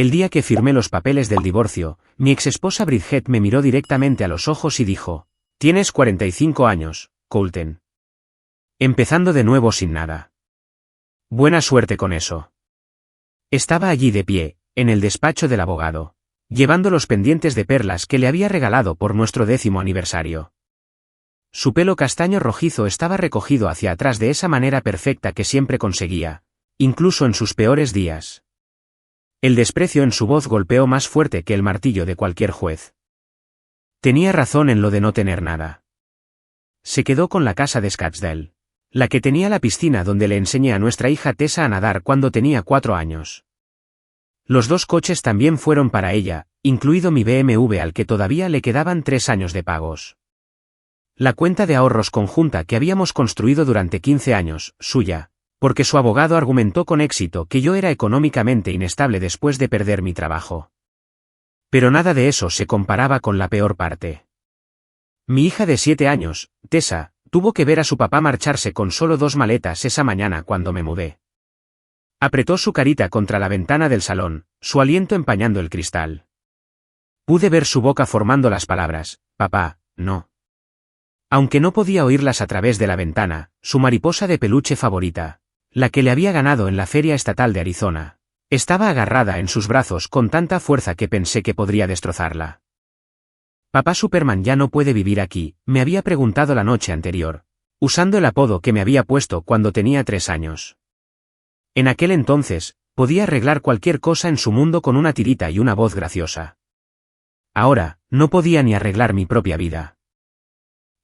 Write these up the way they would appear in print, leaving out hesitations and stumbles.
El día que firmé los papeles del divorcio, mi exesposa Bridget me miró directamente a los ojos y dijo: «Tienes 45 años, Coulter. Empezando de nuevo sin nada. Buena suerte con eso». Estaba allí de pie, en el despacho del abogado, llevando los pendientes de perlas que le había regalado por nuestro 10º aniversario. Su pelo castaño rojizo estaba recogido hacia atrás de esa manera perfecta que siempre conseguía, incluso en sus peores días. El desprecio en su voz golpeó más fuerte que el martillo de cualquier juez. Tenía razón en lo de no tener nada. Se quedó con la casa de Scottsdale, la que tenía la piscina donde le enseñé a nuestra hija Tessa a nadar cuando tenía 4 años. Los 2 coches también fueron para ella, incluido mi BMW al que todavía le quedaban 3 años de pagos. La cuenta de ahorros conjunta que habíamos construido durante 15 años, suya, porque su abogado argumentó con éxito que yo era económicamente inestable después de perder mi trabajo. Pero nada de eso se comparaba con la peor parte. Mi hija de 7 años, Tessa, tuvo que ver a su papá marcharse con solo 2 maletas esa mañana cuando me mudé. Apretó su carita contra la ventana del salón, su aliento empañando el cristal. Pude ver su boca formando las palabras: «Papá, no». Aunque no podía oírlas a través de la ventana, su mariposa de peluche favorita, la que le había ganado en la Feria Estatal de Arizona, estaba agarrada en sus brazos con tanta fuerza que pensé que podría destrozarla. «Papá Superman ya no puede vivir aquí», me había preguntado la noche anterior, usando el apodo que me había puesto cuando tenía 3 años. En aquel entonces, podía arreglar cualquier cosa en su mundo con una tirita y una voz graciosa. Ahora, no podía ni arreglar mi propia vida.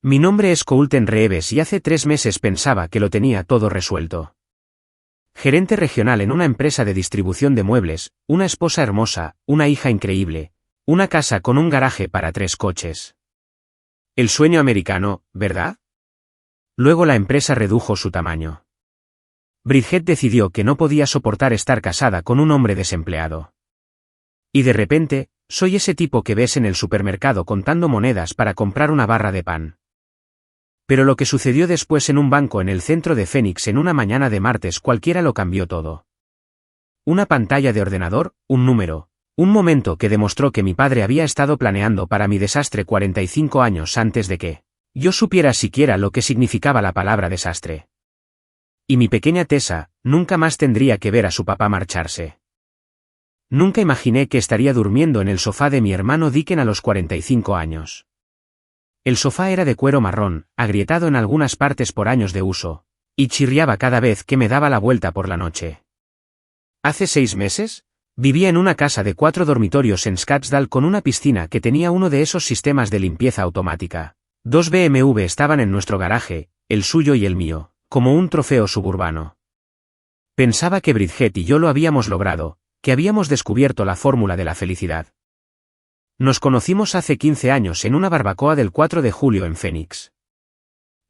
Mi nombre es Coulter Reeves y hace 3 meses pensaba que lo tenía todo resuelto. Gerente regional en una empresa de distribución de muebles, una esposa hermosa, una hija increíble, una casa con un garaje para 3 coches. El sueño americano, ¿verdad? Luego la empresa redujo su tamaño. Bridget decidió que no podía soportar estar casada con un hombre desempleado. Y de repente, soy ese tipo que ves en el supermercado contando monedas para comprar una barra de pan. Pero lo que sucedió después en un banco en el centro de Phoenix en una mañana de martes cualquiera lo cambió todo. Una pantalla de ordenador, un número, un momento que demostró que mi padre había estado planeando para mi desastre 45 años antes de que yo supiera siquiera lo que significaba la palabra desastre. Y mi pequeña Tessa nunca más tendría que ver a su papá marcharse. Nunca imaginé que estaría durmiendo en el sofá de mi hermano Dicken a los 45 años. El sofá era de cuero marrón, agrietado en algunas partes por años de uso, y chirriaba cada vez que me daba la vuelta por la noche. Hace 6 meses, vivía en una casa de 4 dormitorios en Scottsdale con una piscina que tenía uno de esos sistemas de limpieza automática. 2 BMW estaban en nuestro garaje, el suyo y el mío, como un trofeo suburbano. Pensaba que Bridget y yo lo habíamos logrado, que habíamos descubierto la fórmula de la felicidad. Nos conocimos hace 15 años en una barbacoa del 4 de julio en Phoenix.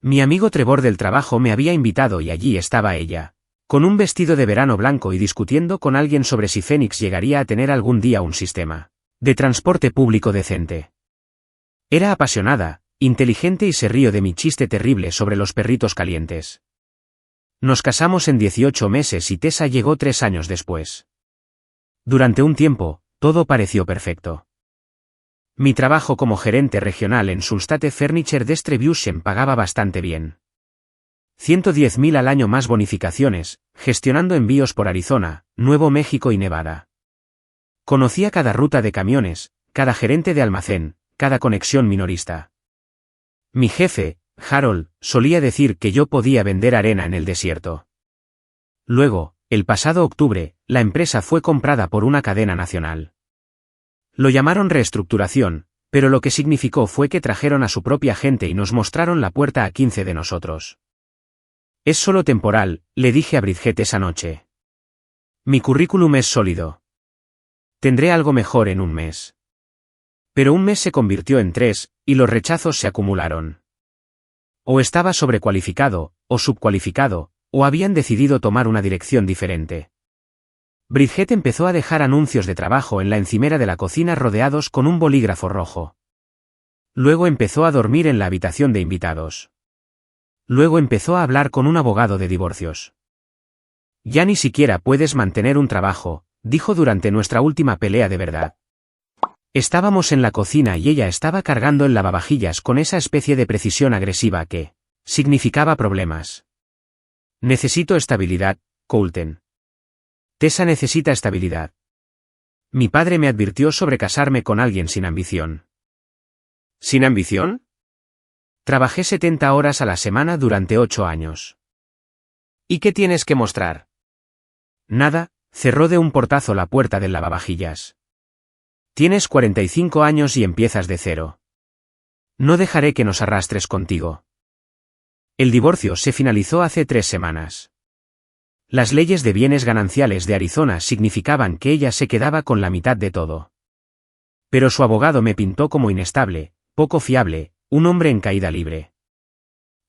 Mi amigo Trevor del trabajo me había invitado y allí estaba ella, con un vestido de verano blanco y discutiendo con alguien sobre si Phoenix llegaría a tener algún día un sistema de transporte público decente. Era apasionada, inteligente y se rió de mi chiste terrible sobre los perritos calientes. Nos casamos en 18 meses y Tessa llegó 3 años después. Durante un tiempo, todo pareció perfecto. Mi trabajo como gerente regional en Sulstate Furniture Distribution pagaba bastante bien. 110.000 al año más bonificaciones, gestionando envíos por Arizona, Nuevo México y Nevada. Conocía cada ruta de camiones, cada gerente de almacén, cada conexión minorista. Mi jefe, Harold, solía decir que yo podía vender arena en el desierto. Luego, el pasado octubre, la empresa fue comprada por una cadena nacional. Lo llamaron reestructuración, pero lo que significó fue que trajeron a su propia gente y nos mostraron la puerta a 15 de nosotros. Es solo temporal, le dije a Bridget esa noche. Mi currículum es sólido. Tendré algo mejor en un mes. Pero un mes se convirtió en 3, y los rechazos se acumularon. O estaba sobrecualificado, o subcualificado, o habían decidido tomar una dirección diferente. Bridget empezó a dejar anuncios de trabajo en la encimera de la cocina rodeados con un bolígrafo rojo. Luego empezó a dormir en la habitación de invitados. Luego empezó a hablar con un abogado de divorcios. Ya ni siquiera puedes mantener un trabajo, dijo durante nuestra última pelea de verdad. Estábamos en la cocina y ella estaba cargando el lavavajillas con esa especie de precisión agresiva que significaba problemas. Necesito estabilidad, Coulter. Tessa necesita estabilidad. Mi padre me advirtió sobre casarme con alguien sin ambición. ¿Sin ambición? Trabajé 70 horas a la semana durante 8 años. ¿Y qué tienes que mostrar? Nada, cerró de un portazo la puerta del lavavajillas. Tienes 45 años y empiezas de cero. No dejaré que nos arrastres contigo. El divorcio se finalizó hace 3 semanas. Las leyes de bienes gananciales de Arizona significaban que ella se quedaba con la mitad de todo. Pero su abogado me pintó como inestable, poco fiable, un hombre en caída libre.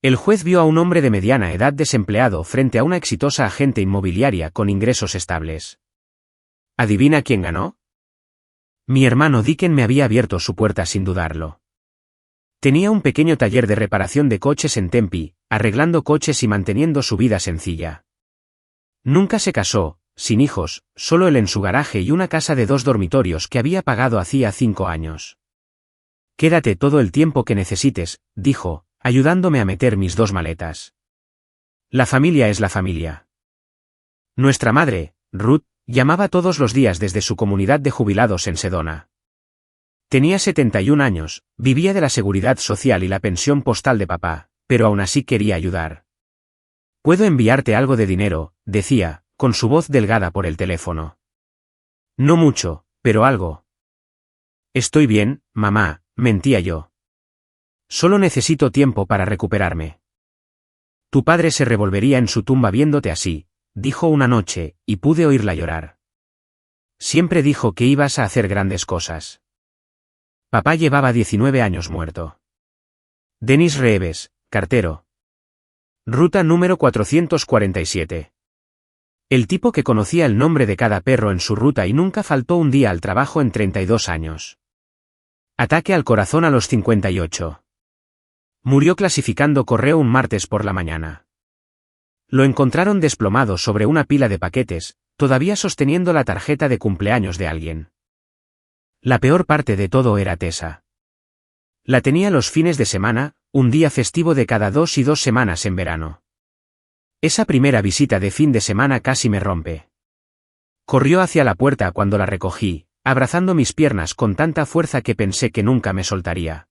El juez vio a un hombre de mediana edad desempleado frente a una exitosa agente inmobiliaria con ingresos estables. ¿Adivina quién ganó? Mi hermano Dicken me había abierto su puerta sin dudarlo. Tenía un pequeño taller de reparación de coches en Tempe, arreglando coches y manteniendo su vida sencilla. Nunca se casó, sin hijos, solo él en su garaje y una casa de 2 dormitorios que había pagado hacía 5 años. Quédate todo el tiempo que necesites, dijo, ayudándome a meter mis 2 maletas. La familia es la familia. Nuestra madre, Ruth, llamaba todos los días desde su comunidad de jubilados en Sedona. Tenía 71 años, vivía de la seguridad social y la pensión postal de papá, pero aún así quería ayudar. «Puedo enviarte algo de dinero», decía, con su voz delgada por el teléfono. «No mucho, pero algo». «Estoy bien, mamá», mentía yo. «Solo necesito tiempo para recuperarme». «Tu padre se revolvería en su tumba viéndote así», dijo una noche, y pude oírla llorar. «Siempre dijo que ibas a hacer grandes cosas». Papá llevaba 19 años muerto. Dennis Reeves, cartero. Ruta número 447. El tipo que conocía el nombre de cada perro en su ruta y nunca faltó un día al trabajo en 32 años. Ataque al corazón a los 58. Murió clasificando correo un martes por la mañana. Lo encontraron desplomado sobre una pila de paquetes, todavía sosteniendo la tarjeta de cumpleaños de alguien. La peor parte de todo era Tessa. La tenía los fines de semana, un día festivo de cada 2 y 2 semanas en verano. Esa primera visita de fin de semana casi me rompe. Corrió hacia la puerta cuando la recogí, abrazando mis piernas con tanta fuerza que pensé que nunca me soltaría.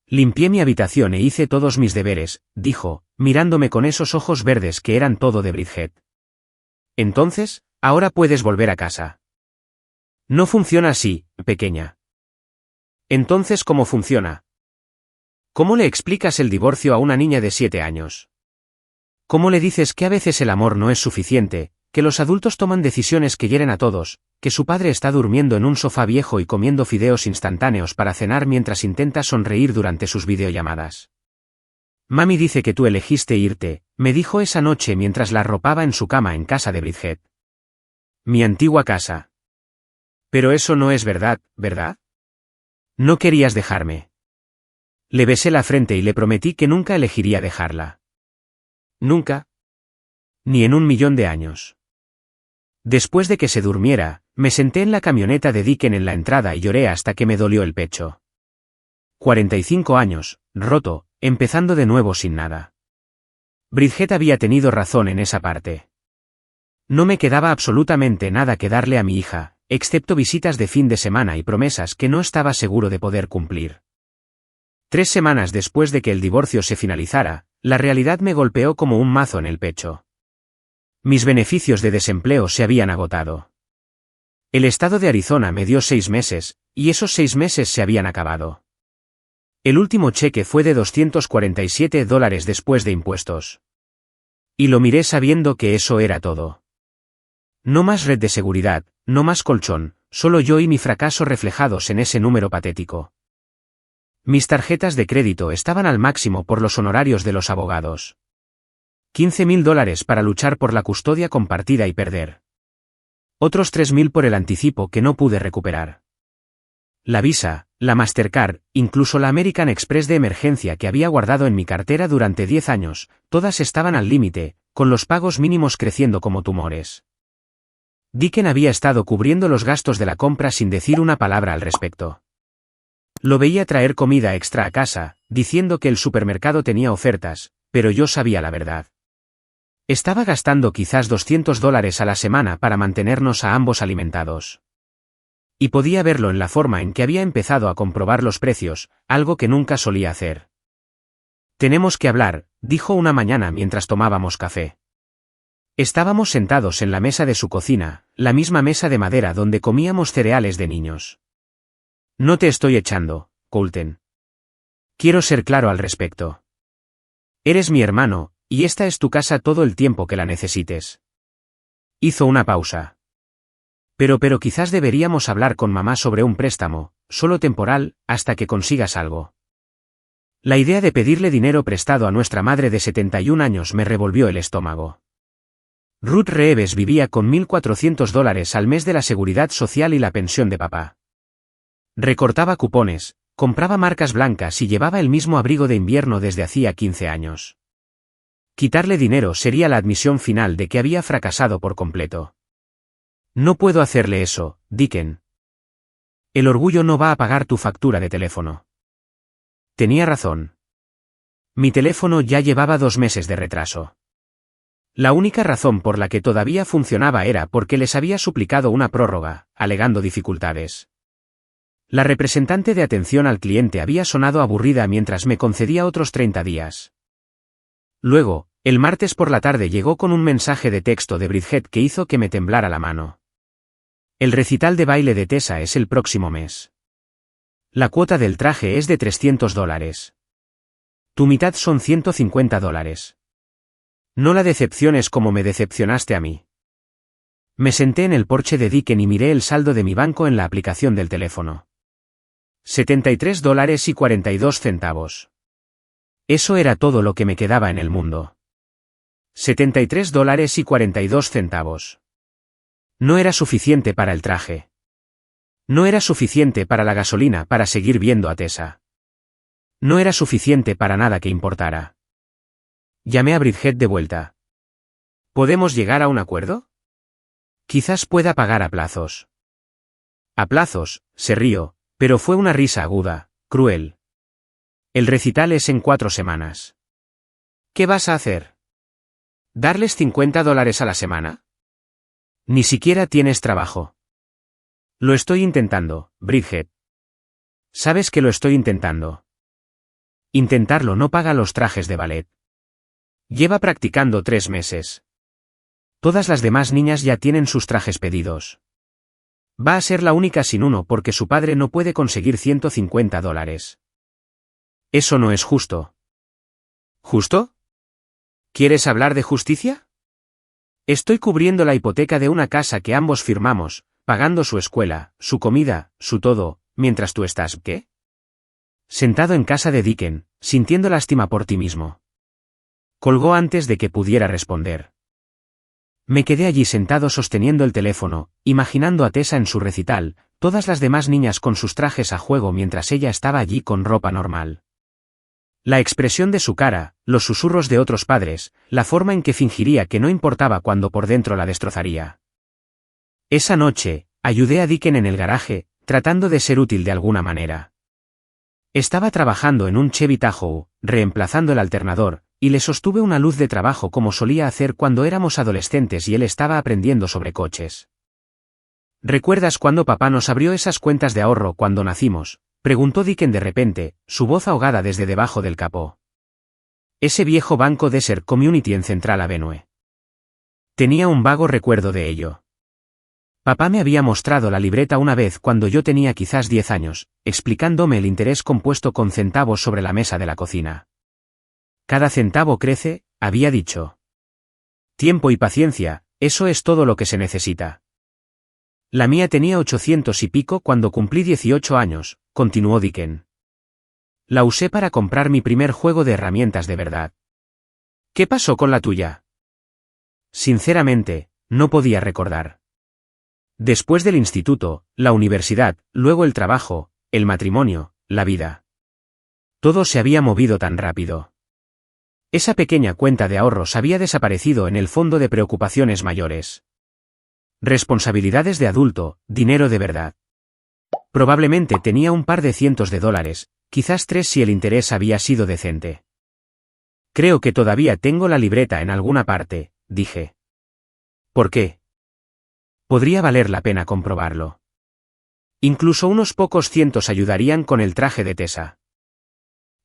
Limpié mi habitación e hice todos mis deberes, dijo, mirándome con esos ojos verdes que eran todo de Bridget. Entonces, ahora puedes volver a casa. No funciona así, pequeña. Entonces, ¿cómo funciona? ¿Cómo le explicas el divorcio a una niña de 7 años? ¿Cómo le dices que a veces el amor no es suficiente, que los adultos toman decisiones que hieren a todos, que su padre está durmiendo en un sofá viejo y comiendo fideos instantáneos para cenar mientras intenta sonreír durante sus videollamadas? Mami dice que tú elegiste irte, me dijo esa noche mientras la arropaba en su cama en casa de Bridget. Mi antigua casa. Pero eso no es verdad, ¿verdad? No querías dejarme. Le besé la frente y le prometí que nunca elegiría dejarla. Nunca. Ni en 1.000.000 de años. Después de que se durmiera, me senté en la camioneta de Dicken en la entrada y lloré hasta que me dolió el pecho. 45 años, roto, empezando de nuevo sin nada. Bridget había tenido razón en esa parte. No me quedaba absolutamente nada que darle a mi hija, excepto visitas de fin de semana y promesas que no estaba seguro de poder cumplir. 3 semanas después de que el divorcio se finalizara, la realidad me golpeó como un mazo en el pecho. Mis beneficios de desempleo se habían agotado. El estado de Arizona me dio 6 meses, y esos 6 meses se habían acabado. El último cheque fue de $247 después de impuestos. Y lo miré sabiendo que eso era todo. No más red de seguridad, no más colchón, solo yo y mi fracaso reflejados en ese número patético. Mis tarjetas de crédito estaban al máximo por los honorarios de los abogados. $15.000 para luchar por la custodia compartida y perder. Otros $3.000 por el anticipo que no pude recuperar. La Visa, la Mastercard, incluso la American Express de emergencia que había guardado en mi cartera durante 10 años, todas estaban al límite, con los pagos mínimos creciendo como tumores. Dicken había estado cubriendo los gastos de la compra sin decir una palabra al respecto. Lo veía traer comida extra a casa, diciendo que el supermercado tenía ofertas, pero yo sabía la verdad. Estaba gastando quizás $200 a la semana para mantenernos a ambos alimentados. Y podía verlo en la forma en que había empezado a comprobar los precios, algo que nunca solía hacer. Tenemos que hablar, dijo una mañana mientras tomábamos café. Estábamos sentados en la mesa de su cocina, la misma mesa de madera donde comíamos cereales de niños. No te estoy echando, Coulter. Quiero ser claro al respecto. Eres mi hermano, y esta es tu casa todo el tiempo que la necesites. Hizo una pausa. Pero quizás deberíamos hablar con mamá sobre un préstamo, solo temporal, hasta que consigas algo. La idea de pedirle dinero prestado a nuestra madre de 71 años me revolvió el estómago. Ruth Reeves vivía con $1.400 al mes de la seguridad social y la pensión de papá. Recortaba cupones, compraba marcas blancas y llevaba el mismo abrigo de invierno desde hacía 15 años. Quitarle dinero sería la admisión final de que había fracasado por completo. No puedo hacerle eso, Dicken. El orgullo no va a pagar tu factura de teléfono. Tenía razón. Mi teléfono ya llevaba 2 meses de retraso. La única razón por la que todavía funcionaba era porque les había suplicado una prórroga, alegando dificultades. La representante de atención al cliente había sonado aburrida mientras me concedía otros 30 días. Luego, el martes por la tarde llegó con un mensaje de texto de Bridget que hizo que me temblara la mano. El recital de baile de Tessa es el próximo mes. La cuota del traje es de $300. Tu mitad son $150. No la decepciones como me decepcionaste a mí. Me senté en el porche de Dicken y miré el saldo de mi banco en la aplicación del teléfono. $73.42. Eso era todo lo que me quedaba en el mundo. $73.42. No era suficiente para el traje. No era suficiente para la gasolina para seguir viendo a Tessa. No era suficiente para nada que importara. Llamé a Bridget de vuelta. ¿Podemos llegar a un acuerdo? Quizás pueda pagar a plazos. A plazos, se rió, pero fue una risa aguda, cruel. El recital es en 4 semanas. ¿Qué vas a hacer? ¿Darles $50 a la semana? Ni siquiera tienes trabajo. Lo estoy intentando, Bridget. Sabes que lo estoy intentando. Intentarlo no paga los trajes de ballet. Lleva practicando 3 meses. Todas las demás niñas ya tienen sus trajes pedidos. Va a ser la única sin uno porque su padre no puede conseguir $150. Eso no es justo. ¿Justo? ¿Quieres hablar de justicia? Estoy cubriendo la hipoteca de una casa que ambos firmamos, pagando su escuela, su comida, su todo, mientras tú estás, ¿qué? Sentado en casa de Dicken, sintiendo lástima por ti mismo. Colgó antes de que pudiera responder. Me quedé allí sentado sosteniendo el teléfono, imaginando a Tessa en su recital, todas las demás niñas con sus trajes a juego mientras ella estaba allí con ropa normal. La expresión de su cara, los susurros de otros padres, la forma en que fingiría que no importaba cuando por dentro la destrozaría. Esa noche, ayudé a Dicken en el garaje, tratando de ser útil de alguna manera. Estaba trabajando en un Chevy Tahoe, reemplazando el alternador, y le sostuve una luz de trabajo como solía hacer cuando éramos adolescentes y él estaba aprendiendo sobre coches. ¿Recuerdas cuando papá nos abrió esas cuentas de ahorro cuando nacimos?, preguntó Dicken de repente, su voz ahogada desde debajo del capó. Ese viejo banco Desert Community en Central Avenue. Tenía un vago recuerdo de ello. Papá me había mostrado la libreta una vez cuando yo tenía quizás 10 años, explicándome el interés compuesto con centavos sobre la mesa de la cocina. Cada centavo crece, había dicho. Tiempo y paciencia, eso es todo lo que se necesita. La mía tenía 800 y pico cuando cumplí 18 años, continuó Dicken. La usé para comprar mi primer juego de herramientas de verdad. ¿Qué pasó con la tuya? Sinceramente, no podía recordar. Después del instituto, la universidad, luego el trabajo, el matrimonio, la vida. Todo se había movido tan rápido. Esa pequeña cuenta de ahorros había desaparecido en el fondo de preocupaciones mayores. Responsabilidades de adulto, dinero de verdad. Probablemente tenía un par de cientos de dólares, quizás 3 si el interés había sido decente. Creo que todavía tengo la libreta en alguna parte, dije. ¿Por qué? Podría valer la pena comprobarlo. Incluso unos pocos cientos ayudarían con el traje de Tessa.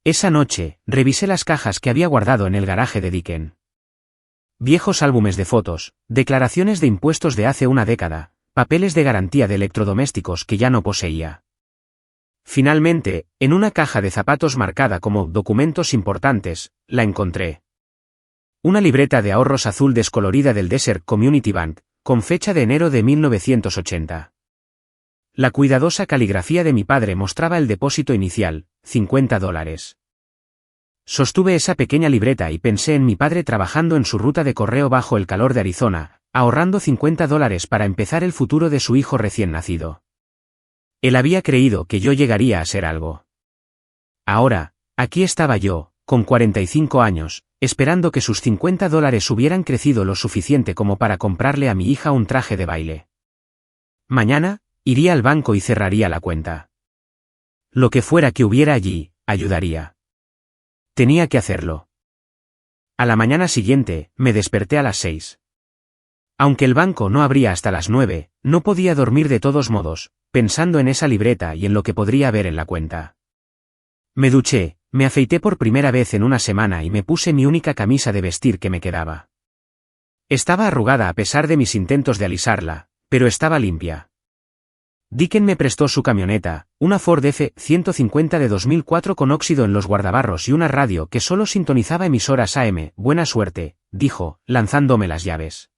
Esa noche, revisé las cajas que había guardado en el garaje de Dicken. Viejos álbumes de fotos, declaraciones de impuestos de hace una década, papeles de garantía de electrodomésticos que ya no poseía. Finalmente, en una caja de zapatos marcada como documentos importantes, la encontré. Una libreta de ahorros azul descolorida del Desert Community Bank, con fecha de enero de 1980. La cuidadosa caligrafía de mi padre mostraba el depósito inicial, $50. Sostuve esa pequeña libreta y pensé en mi padre trabajando en su ruta de correo bajo el calor de Arizona, ahorrando $50 para empezar el futuro de su hijo recién nacido. Él había creído que yo llegaría a ser algo. Ahora, aquí estaba yo, con 45 años, esperando que sus $50 hubieran crecido lo suficiente como para comprarle a mi hija un traje de baile. Mañana, iría al banco y cerraría la cuenta. Lo que fuera que hubiera allí, ayudaría. Tenía que hacerlo. A la mañana siguiente, me desperté a las 6. Aunque el banco no abría hasta las 9, no podía dormir de todos modos, pensando en esa libreta y en lo que podría haber en la cuenta. Me duché, me afeité por primera vez en una semana y me puse mi única camisa de vestir que me quedaba. Estaba arrugada a pesar de mis intentos de alisarla, pero estaba limpia. Dicken me prestó su camioneta, una Ford F-150 de 2004 con óxido en los guardabarros y una radio que solo sintonizaba emisoras AM. Buena suerte, dijo, lanzándome las llaves.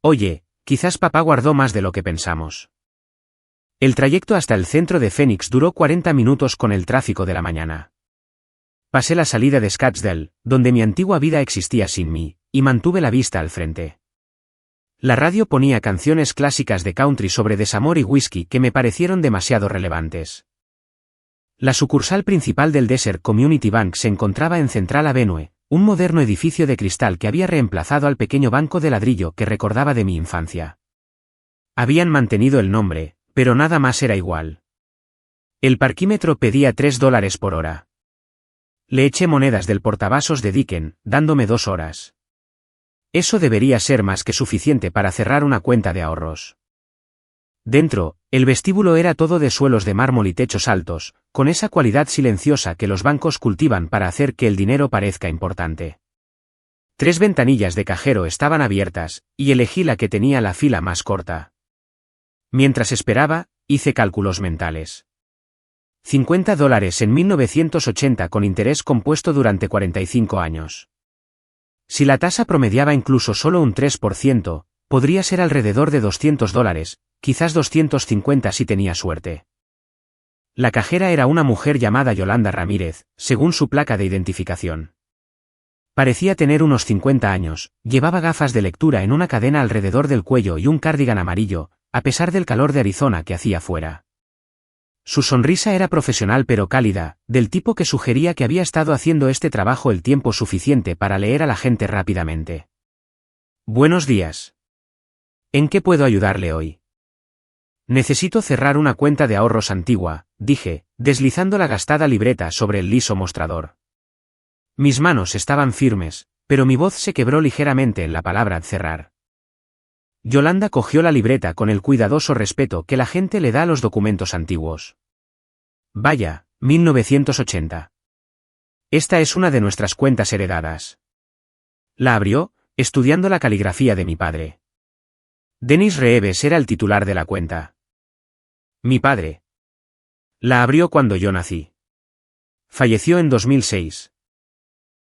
Oye, quizás papá guardó más de lo que pensamos. El trayecto hasta el centro de Phoenix duró 40 minutos con el tráfico de la mañana. Pasé la salida de Scottsdale, donde mi antigua vida existía sin mí, y mantuve la vista al frente. La radio ponía canciones clásicas de country sobre desamor y whisky que me parecieron demasiado relevantes. La sucursal principal del Desert Community Bank se encontraba en Central Avenue, un moderno edificio de cristal que había reemplazado al pequeño banco de ladrillo que recordaba de mi infancia. Habían mantenido el nombre, pero nada más era igual. El parquímetro pedía $3 por hora. Le eché monedas del portavasos de Dicken, dándome 2 horas. Eso debería ser más que suficiente para cerrar una cuenta de ahorros. Dentro, el vestíbulo era todo de suelos de mármol y techos altos, con esa cualidad silenciosa que los bancos cultivan para hacer que el dinero parezca importante. 3 ventanillas de cajero estaban abiertas, y elegí la que tenía la fila más corta. Mientras esperaba, hice cálculos mentales. $50 en 1980 con interés compuesto durante 45 años. Si la tasa promediaba incluso solo un 3%, podría ser alrededor de $200, quizás 250 si tenía suerte. La cajera era una mujer llamada Yolanda Ramírez, según su placa de identificación. Parecía tener unos 50 años, llevaba gafas de lectura en una cadena alrededor del cuello y un cardigan amarillo, a pesar del calor de Arizona que hacía fuera. Su sonrisa era profesional pero cálida, del tipo que sugería que había estado haciendo este trabajo el tiempo suficiente para leer a la gente rápidamente. Buenos días. ¿En qué puedo ayudarle hoy? Necesito cerrar una cuenta de ahorros antigua, dije, deslizando la gastada libreta sobre el liso mostrador. Mis manos estaban firmes, pero mi voz se quebró ligeramente en la palabra cerrar. Yolanda cogió la libreta con el cuidadoso respeto que la gente le da a los documentos antiguos. Vaya, 1980. Esta es una de nuestras cuentas heredadas. La abrió, estudiando la caligrafía de mi padre. Dennis Reeves era el titular de la cuenta. Mi padre. La abrió cuando yo nací. Falleció en 2006.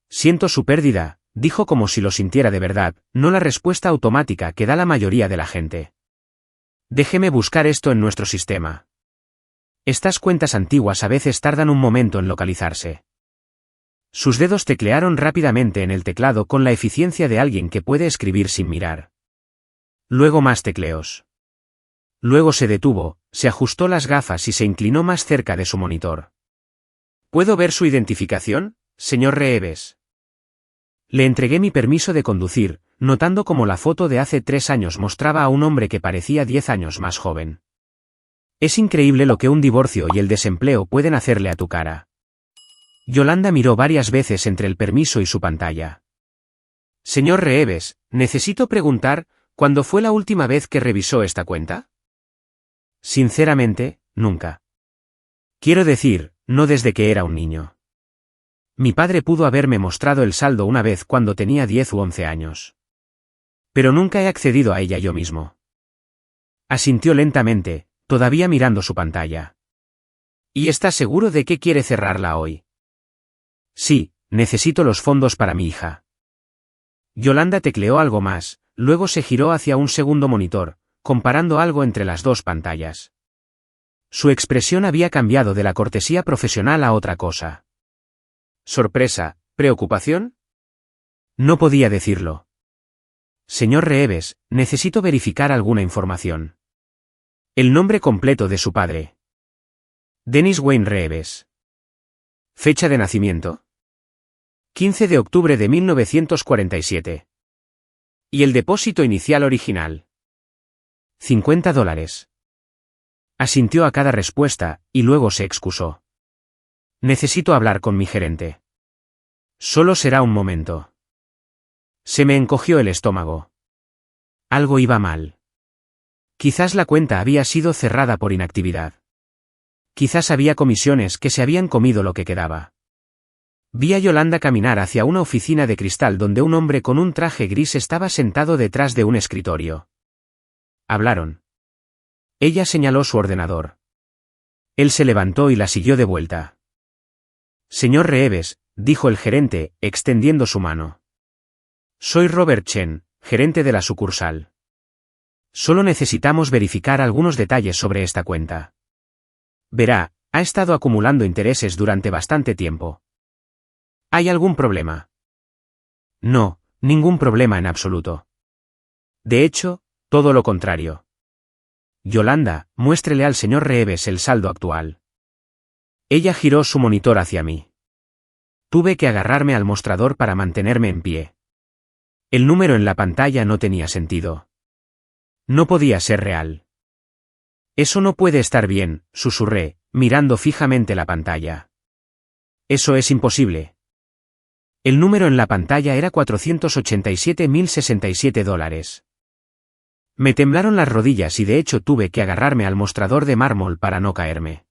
Siento su pérdida, dijo como si lo sintiera de verdad, no la respuesta automática que da la mayoría de la gente. Déjeme buscar esto en nuestro sistema. Estas cuentas antiguas a veces tardan un momento en localizarse. Sus dedos teclearon rápidamente en el teclado con la eficiencia de alguien que puede escribir sin mirar. Luego más tecleos. Luego se detuvo, se ajustó las gafas y se inclinó más cerca de su monitor. ¿Puedo ver su identificación, señor Reeves? Le entregué mi permiso de conducir, notando cómo la foto de hace 3 años mostraba a un hombre que parecía 10 años más joven. Es increíble lo que un divorcio y el desempleo pueden hacerle a tu cara. Yolanda miró varias veces entre el permiso y su pantalla. Señor Reeves, necesito preguntar, ¿cuándo fue la última vez que revisó esta cuenta? Sinceramente, nunca. Quiero decir, no desde que era un niño. Mi padre pudo haberme mostrado el saldo una vez cuando tenía 10 u 11 años. Pero nunca he accedido a ella yo mismo. Asintió lentamente, todavía mirando su pantalla. ¿Y está seguro de que quiere cerrarla hoy? Sí, necesito los fondos para mi hija. Yolanda tecleó algo más, luego se giró hacia un segundo monitor, comparando algo entre las dos pantallas. Su expresión había cambiado de la cortesía profesional a otra cosa. ¿Sorpresa? ¿Preocupación? No podía decirlo. Señor Reeves, necesito verificar alguna información. El nombre completo de su padre. Dennis Wayne Reeves. Fecha de nacimiento. 15 de octubre de 1947. ¿Y el depósito inicial original? $50. Asintió a cada respuesta, y luego se excusó. Necesito hablar con mi gerente. Solo será un momento. Se me encogió el estómago. Algo iba mal. Quizás la cuenta había sido cerrada por inactividad. Quizás había comisiones que se habían comido lo que quedaba. Vi a Yolanda caminar hacia una oficina de cristal donde un hombre con un traje gris estaba sentado detrás de un escritorio. Hablaron. Ella señaló su ordenador. Él se levantó y la siguió de vuelta. Señor Reeves, dijo el gerente, extendiendo su mano. Soy Robert Chen, gerente de la sucursal. Solo necesitamos verificar algunos detalles sobre esta cuenta. Verá, ha estado acumulando intereses durante bastante tiempo. ¿Hay algún problema? No, ningún problema en absoluto. De hecho, todo lo contrario. Yolanda, muéstrele al señor Reeves el saldo actual. Ella giró su monitor hacia mí. Tuve que agarrarme al mostrador para mantenerme en pie. El número en la pantalla no tenía sentido. No podía ser real. Eso no puede estar bien, susurré, mirando fijamente la pantalla. Eso es imposible. El número en la pantalla era $487.067. Me temblaron las rodillas y de hecho tuve que agarrarme al mostrador de mármol para no caerme.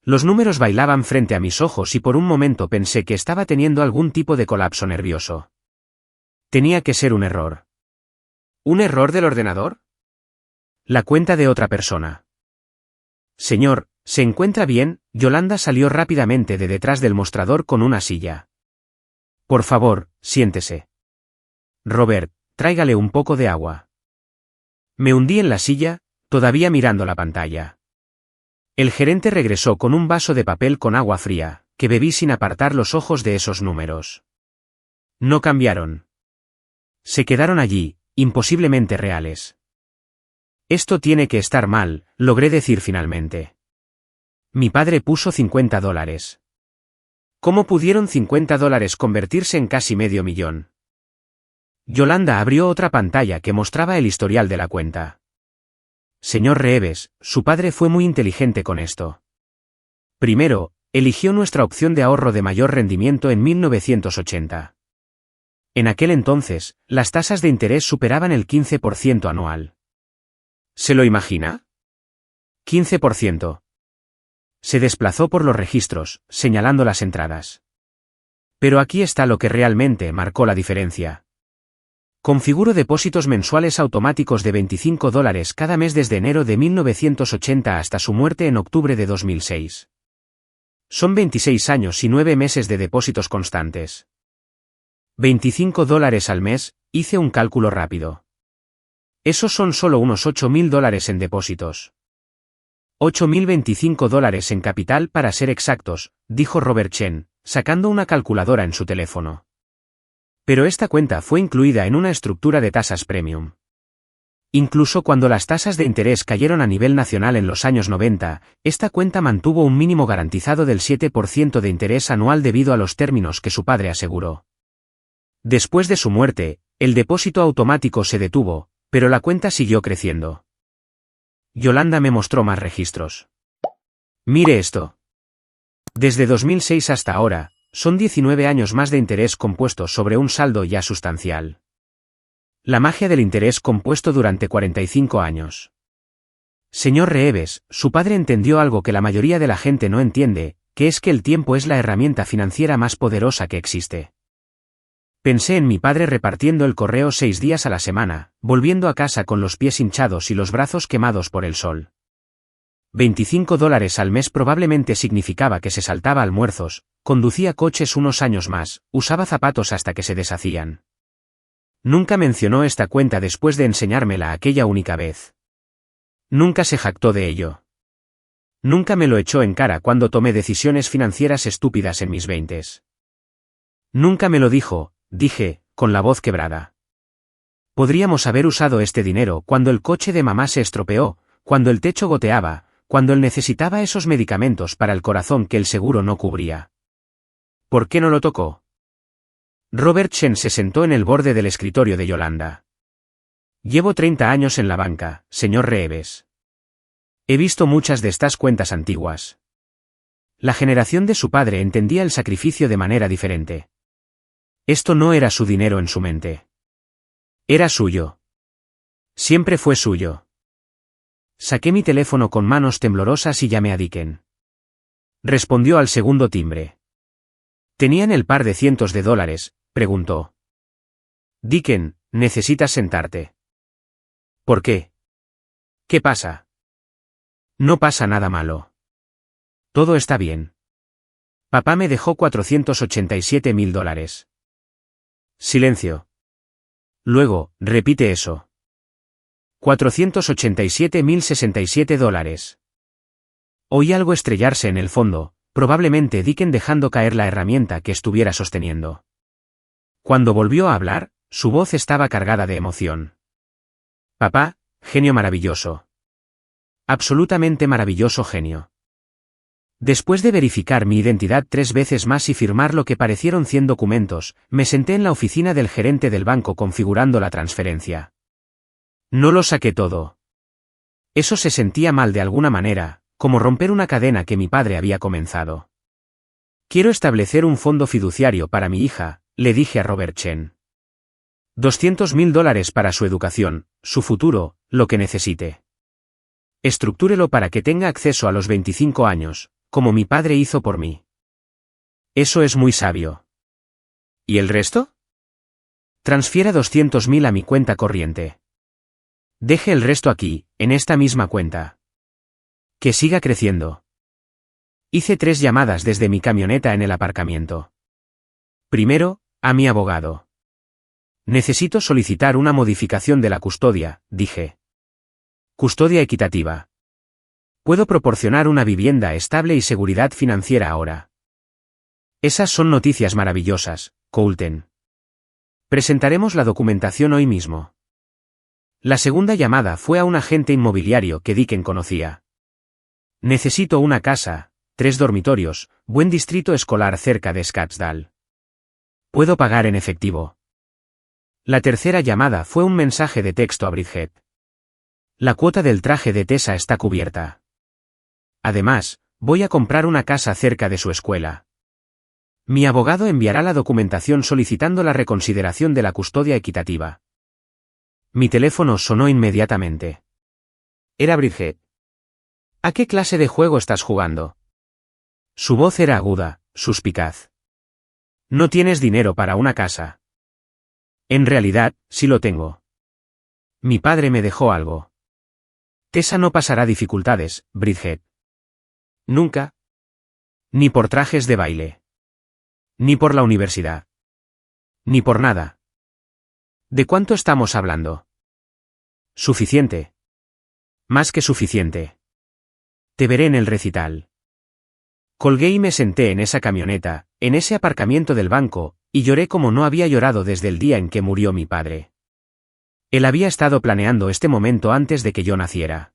Los números bailaban frente a mis ojos y por un momento pensé que estaba teniendo algún tipo de colapso nervioso. Tenía que ser un error. ¿Un error del ordenador? La cuenta de otra persona. Señor, ¿se encuentra bien? Yolanda salió rápidamente de detrás del mostrador con una silla. Por favor, siéntese. Robert, tráigale un poco de agua. Me hundí en la silla, todavía mirando la pantalla. El gerente regresó con un vaso de papel con agua fría, que bebí sin apartar los ojos de esos números. No cambiaron. Se quedaron allí, imposiblemente reales. Esto tiene que estar mal, logré decir finalmente. Mi padre puso $50. ¿Cómo pudieron $50 convertirse en casi medio millón? Yolanda abrió otra pantalla que mostraba el historial de la cuenta. Señor Reeves, su padre fue muy inteligente con esto. Primero, eligió nuestra opción de ahorro de mayor rendimiento en 1980. En aquel entonces, las tasas de interés superaban el 15% anual. ¿Se lo imagina? 15%. Se desplazó por los registros, señalando las entradas. Pero aquí está lo que realmente marcó la diferencia. Configuro depósitos mensuales automáticos de $25 cada mes desde enero de 1980 hasta su muerte en octubre de 2006. Son 26 años y 9 meses de depósitos constantes. $25 al mes, hice un cálculo rápido. Esos son solo unos $8.000 en depósitos. $8.025 en capital para ser exactos, dijo Robert Chen, sacando una calculadora en su teléfono. Pero esta cuenta fue incluida en una estructura de tasas premium. Incluso cuando las tasas de interés cayeron a nivel nacional en los años 90, esta cuenta mantuvo un mínimo garantizado del 7% de interés anual debido a los términos que su padre aseguró. Después de su muerte, El depósito automático se detuvo, pero la cuenta siguió creciendo. Yolanda me mostró más registros. Mire esto. Desde 2006 hasta ahora, son 19 años más de interés compuesto sobre un saldo ya sustancial. La magia del interés compuesto durante 45 años. Señor Reeves, su padre entendió algo que la mayoría de la gente no entiende, que es que el tiempo es la herramienta financiera más poderosa que existe. Pensé en mi padre repartiendo el correo 6 días a la semana, volviendo a casa con los pies hinchados y los brazos quemados por el sol. $25 al mes probablemente significaba que se saltaba almuerzos, conducía coches unos años más, usaba zapatos hasta que se deshacían. Nunca mencionó esta cuenta después de enseñármela aquella única vez. Nunca se jactó de ello. Nunca me lo echó en cara cuando tomé decisiones financieras estúpidas en mis 20s. Nunca me lo dijo, dije, con la voz quebrada. Podríamos haber usado este dinero cuando el coche de mamá se estropeó, cuando el techo goteaba, cuando él necesitaba esos medicamentos para el corazón que el seguro no cubría. ¿Por qué no lo tocó? Robert Chen se sentó en el borde del escritorio de Yolanda. Llevo 30 años en la banca, señor Reeves. He visto muchas de estas cuentas antiguas. La generación de su padre entendía el sacrificio de manera diferente. Esto no era su dinero en su mente. Era suyo. Siempre fue suyo. Saqué mi teléfono con manos temblorosas y llamé a Dicken. Respondió al segundo timbre. ¿Tenían el par de cientos de dólares?, preguntó. Dicken, necesitas sentarte. ¿Por qué? ¿Qué pasa? No pasa nada malo. Todo está bien. Papá me dejó $487.000. Silencio. Luego, repite eso. $487.067. Oí algo estrellarse en el fondo, probablemente Dicken dejando caer la herramienta que estuviera sosteniendo. Cuando volvió a hablar, su voz estaba cargada de emoción. Papá, genio maravilloso. Absolutamente maravilloso genio. Después de verificar mi identidad 3 veces más y firmar lo que parecieron 100 documentos, me senté en la oficina del gerente del banco configurando la transferencia. No lo saqué todo. Eso se sentía mal de alguna manera, como romper una cadena que mi padre había comenzado. Quiero establecer un fondo fiduciario para mi hija, le dije a Robert Chen. $200.000 para su educación, su futuro, lo que necesite. Estructúrelo para que tenga acceso a los 25 años, como mi padre hizo por mí. Eso es muy sabio. ¿Y el resto? Transfiera 200.000 a mi cuenta corriente. Deje el resto aquí, en esta misma cuenta. Que siga creciendo. Hice 3 llamadas desde mi camioneta en el aparcamiento. Primero, a mi abogado. Necesito solicitar una modificación de la custodia, dije. Custodia equitativa. Puedo proporcionar una vivienda estable y seguridad financiera ahora. Esas son noticias maravillosas, Coulton. Presentaremos la documentación hoy mismo. La segunda llamada fue a un agente inmobiliario que Dicken conocía. Necesito una casa, 3 dormitorios, buen distrito escolar cerca de Scottsdale. Puedo pagar en efectivo. La tercera llamada fue un mensaje de texto a Bridget. La cuota del traje de Tessa está cubierta. Además, voy a comprar una casa cerca de su escuela. Mi abogado enviará la documentación solicitando la reconsideración de la custodia equitativa. Mi teléfono sonó inmediatamente. Era Bridget. ¿A qué clase de juego estás jugando? Su voz era aguda, suspicaz. No tienes dinero para una casa. En realidad, sí lo tengo. Mi padre me dejó algo. Tessa no pasará dificultades, Bridget. Nunca. Ni por trajes de baile. Ni por la universidad. Ni por nada. ¿De cuánto estamos hablando? Suficiente. Más que suficiente. Te veré en el recital. Colgué y me senté en esa camioneta, en ese aparcamiento del banco, y lloré como no había llorado desde el día en que murió mi padre. Él había estado planeando este momento antes de que yo naciera.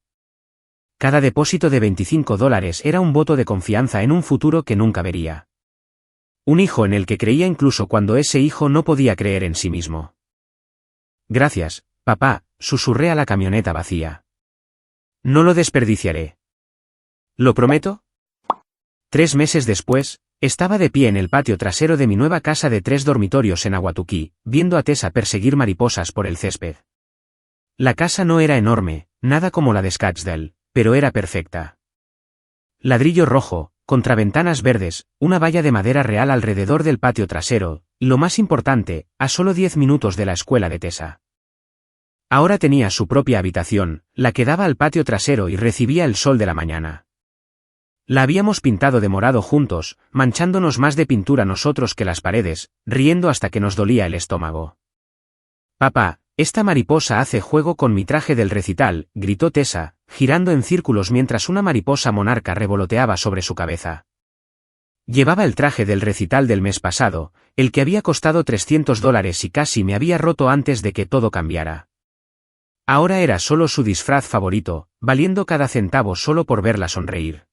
Cada depósito de $25 era un voto de confianza en un futuro que nunca vería. Un hijo en el que creía incluso cuando ese hijo no podía creer en sí mismo. Gracias, papá, susurré a la camioneta vacía. No lo desperdiciaré. ¿Lo prometo? 3 meses después, estaba de pie en el patio trasero de mi nueva casa de 3 dormitorios en Aguatuquí, viendo a Tessa perseguir mariposas por el césped. La casa no era enorme, nada como la de Scottsdale, pero era perfecta. Ladrillo rojo, contraventanas verdes, una valla de madera real alrededor del patio trasero, y lo más importante, a solo 10 minutos de la escuela de Tessa. Ahora tenía su propia habitación, la que daba al patio trasero y recibía el sol de la mañana. La habíamos pintado de morado juntos, manchándonos más de pintura nosotros que las paredes, riendo hasta que nos dolía el estómago. «Papá, esta mariposa hace juego con mi traje del recital», gritó Tessa, girando en círculos mientras una mariposa monarca revoloteaba sobre su cabeza. Llevaba el traje del recital del mes pasado, el que había costado $300 y casi me había roto antes de que todo cambiara. Ahora era solo su disfraz favorito, valiendo cada centavo solo por verla sonreír.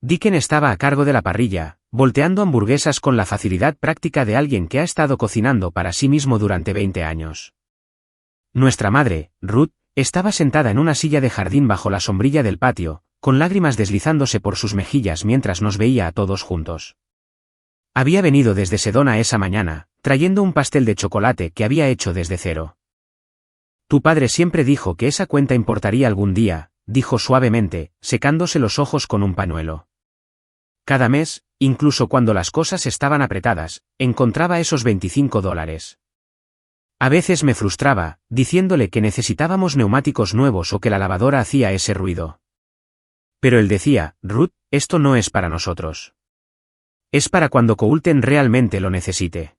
Dicken estaba a cargo de la parrilla, volteando hamburguesas con la facilidad práctica de alguien que ha estado cocinando para sí mismo durante 20 años. Nuestra madre, Ruth, estaba sentada en una silla de jardín bajo la sombrilla del patio, con lágrimas deslizándose por sus mejillas mientras nos veía a todos juntos. Había venido desde Sedona esa mañana, trayendo un pastel de chocolate que había hecho desde cero. Tu padre siempre dijo que esa cuenta importaría algún día, dijo suavemente, secándose los ojos con un pañuelo. Cada mes, incluso cuando las cosas estaban apretadas, encontraba esos $25. A veces me frustraba, diciéndole que necesitábamos neumáticos nuevos o que la lavadora hacía ese ruido. Pero él decía, Ruth, esto no es para nosotros. Es para cuando Coulton realmente lo necesite.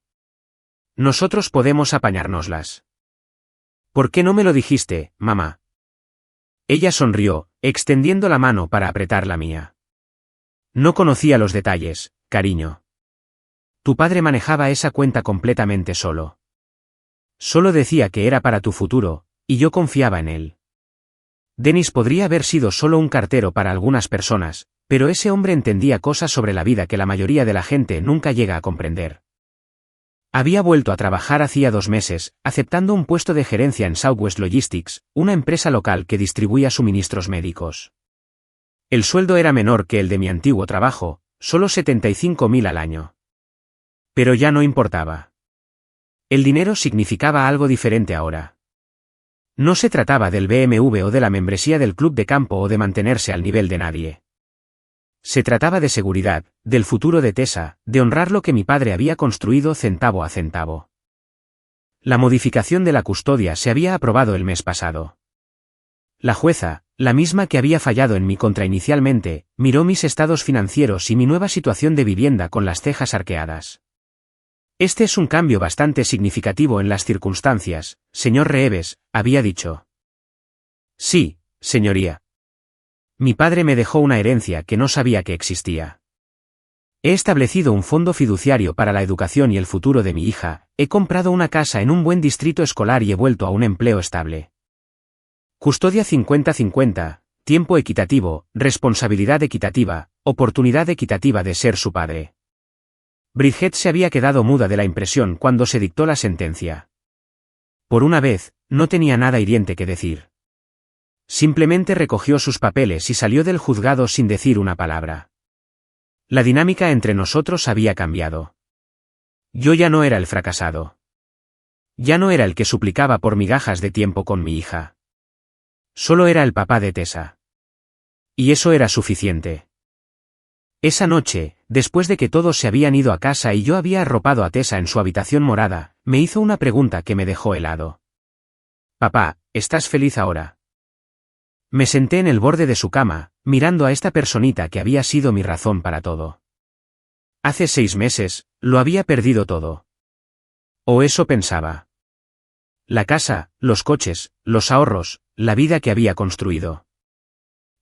Nosotros podemos apañárnoslas. ¿Por qué no me lo dijiste, mamá? Ella sonrió, extendiendo la mano para apretar la mía. No conocía los detalles, cariño. Tu padre manejaba esa cuenta completamente solo. Solo decía que era para tu futuro, y yo confiaba en él. Dennis podría haber sido solo un cartero para algunas personas, pero ese hombre entendía cosas sobre la vida que la mayoría de la gente nunca llega a comprender. Había vuelto a trabajar hacía 2 meses, aceptando un puesto de gerencia en Southwest Logistics, una empresa local que distribuía suministros médicos. El sueldo era menor que el de mi antiguo trabajo, solo $75,000 al año. Pero ya no importaba. El dinero significaba algo diferente ahora. No se trataba del BMW o de la membresía del club de campo o de mantenerse al nivel de nadie. Se trataba de seguridad, del futuro de Tessa, de honrar lo que mi padre había construido centavo a centavo. La modificación de la custodia se había aprobado el mes pasado. La jueza, la misma que había fallado en mi contra inicialmente, miró mis estados financieros y mi nueva situación de vivienda con las cejas arqueadas. Este es un cambio bastante significativo en las circunstancias, señor Reeves, había dicho. Sí, señoría. Mi padre me dejó una herencia que no sabía que existía. He establecido un fondo fiduciario para la educación y el futuro de mi hija, he comprado una casa en un buen distrito escolar y he vuelto a un empleo estable. Custodia 50-50, tiempo equitativo, responsabilidad equitativa, oportunidad equitativa de ser su padre. Bridget se había quedado muda de la impresión cuando se dictó la sentencia. Por una vez, no tenía nada hiriente que decir. Simplemente recogió sus papeles y salió del juzgado sin decir una palabra. La dinámica entre nosotros había cambiado. Yo ya no era el fracasado. Ya no era el que suplicaba por migajas de tiempo con mi hija. Solo era el papá de Tessa. Y eso era suficiente. Esa noche, después de que todos se habían ido a casa y yo había arropado a Tessa en su habitación morada, me hizo una pregunta que me dejó helado. Papá, ¿estás feliz ahora? Me senté en el borde de su cama, mirando a esta personita que había sido mi razón para todo. Hace 6 meses, lo había perdido todo. O eso pensaba. La casa, los coches, los ahorros, la vida que había construido.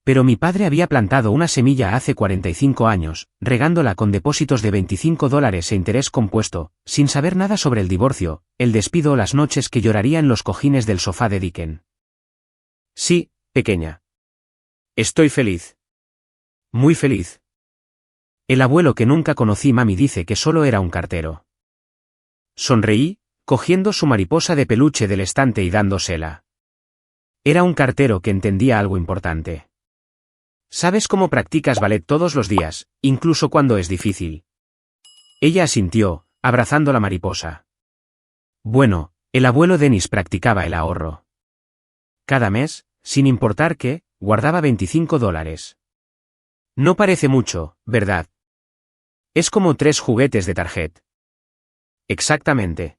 Pero mi padre había plantado una semilla hace 45 años, regándola con depósitos de $25 e interés compuesto, sin saber nada sobre el divorcio, el despido o las noches que lloraría en los cojines del sofá de Dicken. Sí, pequeña. Estoy feliz. Muy feliz. El abuelo que nunca conocí, mami, dice que solo era un cartero. Sonreí, cogiendo su mariposa de peluche del estante y dándosela. Era un cartero que entendía algo importante. ¿Sabes cómo practicas ballet todos los días, incluso cuando es difícil? Ella asintió, abrazando la mariposa. Bueno, el abuelo Dennis practicaba el ahorro. Cada mes, sin importar qué, guardaba $25. No parece mucho, ¿verdad? Es como 3 juguetes de tarjeta. Exactamente.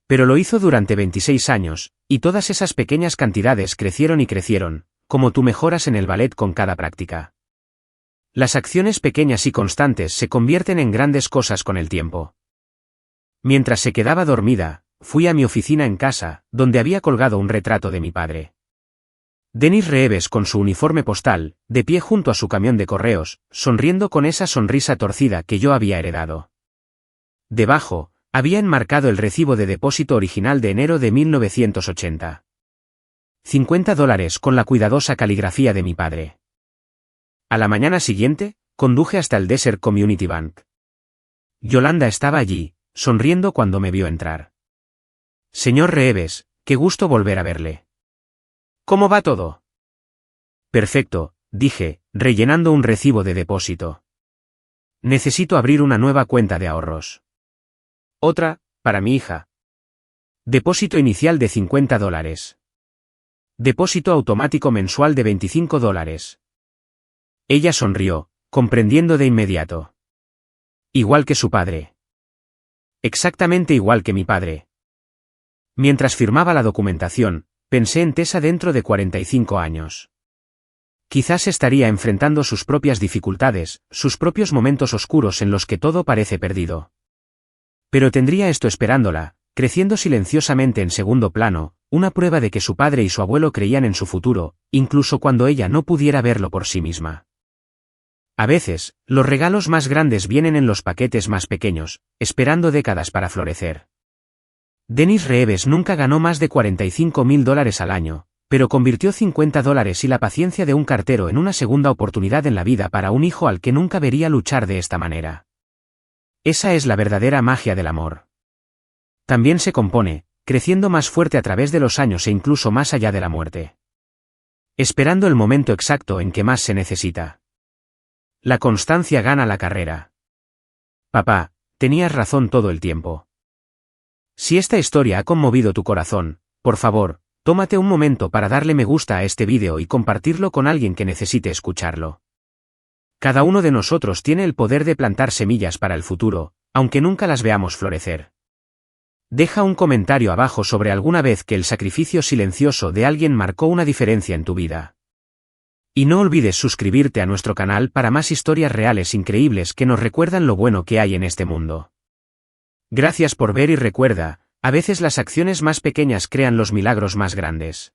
Pero lo hizo durante 26 años, y todas esas pequeñas cantidades crecieron y crecieron, como tú mejoras en el ballet con cada práctica. Las acciones pequeñas y constantes se convierten en grandes cosas con el tiempo. Mientras se quedaba dormida, fui a mi oficina en casa, donde había colgado un retrato de mi padre. Dennis Reeves con su uniforme postal, de pie junto a su camión de correos, sonriendo con esa sonrisa torcida que yo había heredado. Debajo, había enmarcado el recibo de depósito original de enero de 1980. $50 con la cuidadosa caligrafía de mi padre. A la mañana siguiente, conduje hasta el Desert Community Bank. Yolanda estaba allí, sonriendo cuando me vio entrar. Señor Reeves, qué gusto volver a verle. ¿Cómo va todo? Perfecto, dije, rellenando un recibo de depósito. Necesito abrir una nueva cuenta de ahorros. Otra, para mi hija. Depósito inicial de $50. Depósito automático mensual de $25. Ella sonrió, comprendiendo de inmediato. Igual que su padre. Exactamente igual que mi padre. Mientras firmaba la documentación, pensé en Tessa dentro de 45 años. Quizás estaría enfrentando sus propias dificultades, sus propios momentos oscuros en los que todo parece perdido. Pero tendría esto esperándola, creciendo silenciosamente en segundo plano, una prueba de que su padre y su abuelo creían en su futuro, incluso cuando ella no pudiera verlo por sí misma. A veces, los regalos más grandes vienen en los paquetes más pequeños, esperando décadas para florecer. Dennis Reeves nunca ganó más de $45.000 al año, pero convirtió $50 y la paciencia de un cartero en una segunda oportunidad en la vida para un hijo al que nunca vería luchar de esta manera. Esa es la verdadera magia del amor. También se compone, creciendo más fuerte a través de los años e incluso más allá de la muerte. Esperando el momento exacto en que más se necesita. La constancia gana la carrera. Papá, tenías razón todo el tiempo. Si esta historia ha conmovido tu corazón, por favor, tómate un momento para darle me gusta a este vídeo y compartirlo con alguien que necesite escucharlo. Cada uno de nosotros tiene el poder de plantar semillas para el futuro, aunque nunca las veamos florecer. Deja un comentario abajo sobre alguna vez que el sacrificio silencioso de alguien marcó una diferencia en tu vida. Y no olvides suscribirte a nuestro canal para más historias reales increíbles que nos recuerdan lo bueno que hay en este mundo. Gracias por ver y recuerda, a veces las acciones más pequeñas crean los milagros más grandes.